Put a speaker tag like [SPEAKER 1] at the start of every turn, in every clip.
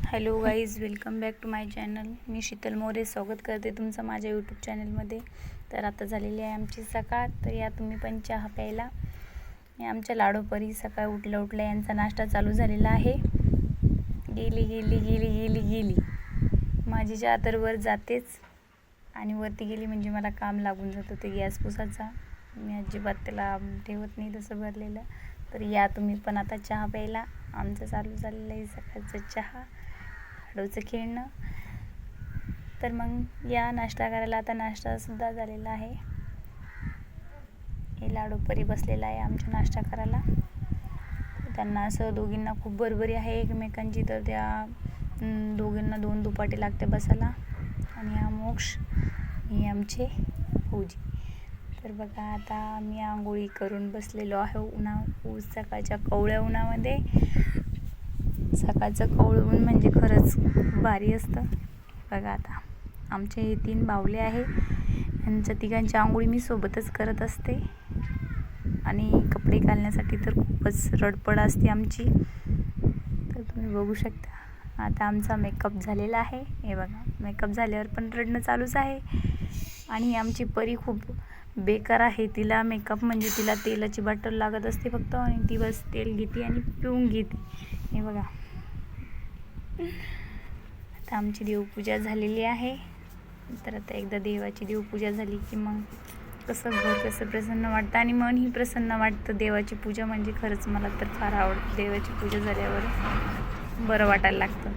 [SPEAKER 1] Hello guys, welcome back to my channel. मी शीतल मोरे स्वागत करते तुमचं माझ्या यूट्यूब चॅनलमध्ये. तर आता झालेली आहे आमची सकाळ. तर या तुम्ही पण चहा प्यायला. आमच्या लाडोपरी सकाळ उठल्या यांचा नाश्ता चालू झालेला आहे. गेली माझी चहा तर वर जातेच, आणि वरती गेली म्हणजे मला काम लागून जातं ते गॅस पुसाचा. मी अजिबात त्याला ठेवत नाही तसं भरलेलं. तर या तुम्ही पण आता चहा प्यायला. आमचं चालू झालेलं आहे सकाळचं चहा, लाडूचं खेळणं. तर मग या नाश्ता करायला. आता नाश्तासुद्धा झालेला आहे. हे लाडू परी बसलेला आहे आमच्या नाश्ता करायला. त्यांना असं दोघींना खूप बरोबरी आहे एकमेकांची, तर त्या दोघींना 2 दुपाटे लागते बसायला. आणि हा मोक्ष, हे आमचे फौजी. तर बघा, आता आम्ही आंघोळी करून बसलेलो आहे सकाळच्या कवळ्या उन्हामध्ये. सकाळचं कवळं ऊन म्हणजे खरंच भारी असतं. बघा, आता आमचे हे 3 बावले आहे. यांच्या तिघांची आंघोळी मी सोबतच करत असते. आणि कपडे घालण्यासाठी तर खूपच रडपड असते आमची. तर तुम्ही बघू शकता. आता आमचा मेकअप झालेला आहे. हे बघा, मेकअप झाल्यावर पण रडणं चालूच आहे. आणि आमची परी खूप बेकार आहे. तिला मेकअप म्हणजे तिला तेलाची बाटल लागत असते फक्त, आणि ती बस तेल घेते आणि पिऊन घेते. हे बघा, आता आमची देवपूजा झालेली आहे. तर आता एकदा देवाची देवपूजा झाली की मग कसं प्रसन्न वाटतं, आणि मनही प्रसन्न वाटतं. देवाची पूजा म्हणजे खरंच मला तर फार आवडतं. देवाची पूजा झाल्यावर बरं वाटायला लागतं.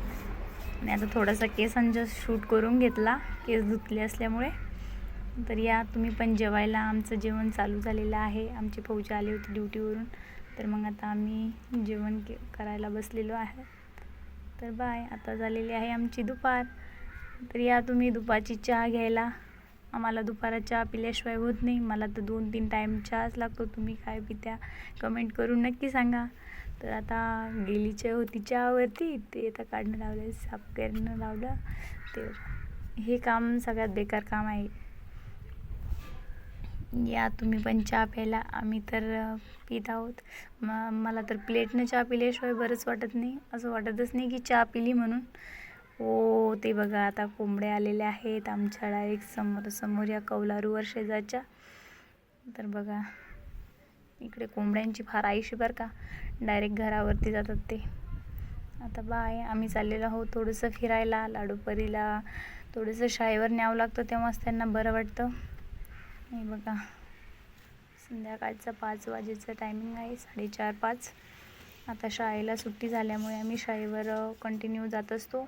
[SPEAKER 1] आणि आता थोडासा केसांचा शूट करून घेतला, केस धुतले असल्यामुळे. तर या तुम्ही पण जेवायला. आमचं जेवण चालू झालेलं आहे. आमची फौजी आली होती ड्युटीवरून. तर मग आता आम्ही जेवण करायला बसलेलो आहे. तर बाय, आता झालेली आहे आमची दुपार. तर या तुम्ही दुपारची चहा घ्यायला. आम्हाला दुपारा चहा पिल्याशिवाय होत नाही. मला तर 2-3 टाईम चहाच लागतो. तुम्ही काय पित्या कमेंट करून नक्की सांगा. तर आता गेलीच्या होती चहावरती, ते आता काढणं लावलं, साफ करणं लावलं. ते हे काम सगळ्यात बेकार काम आहे. या तुम्ही पण चहा प्यायला. आम्ही तर पित आहोत. मला तर प्लेटनं चहा पिल्याशिवाय बरंच वाटत नाही. असं वाटतच नाही की चहा पिली म्हणून. ते बघा, आता कोंबड्या आलेल्या आहेत आमच्या डायरेक्ट समोर या कौलारूवर शेजारच्या. तर बघा, इकडे कोंबड्यांची फार आयुष्य बरं का. डायरेक्ट घरावरती जातात ते. आता बाय, आम्ही चाललेलो आहोत थोडंसं फिरायला. लाडूपरीला थोडंसं शाळेवर न्यावं लागतं, तेव्हाच त्यांना बरं वाटतं. हे बघा, संध्याकाळचं 5 वाजेचं टायमिंग आहे, 4:30-5. आता शाळेला सुट्टी झाल्यामुळे आम्ही शाळेवर कंटिन्यू जात असतो.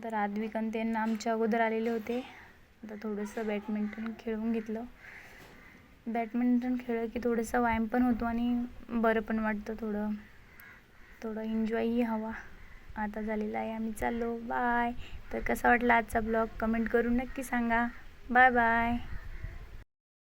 [SPEAKER 1] तर आद्विक आणि त्यांना आमच्या अगोदर आलेले होते. आता थोडंसं बॅडमिंटन खेळून घेतलं. बॅडमिंटन खेळलं की थोडंसं व्यायाम पण होतो आणि बरं पण वाटतं. थोडं एन्जॉयही हवा. आता झालेलं आहे, आम्ही चाललो. बाय. तर कसा वाटला आजचा ब्लॉग कमेंट करून नक्की सांगा. Bye bye.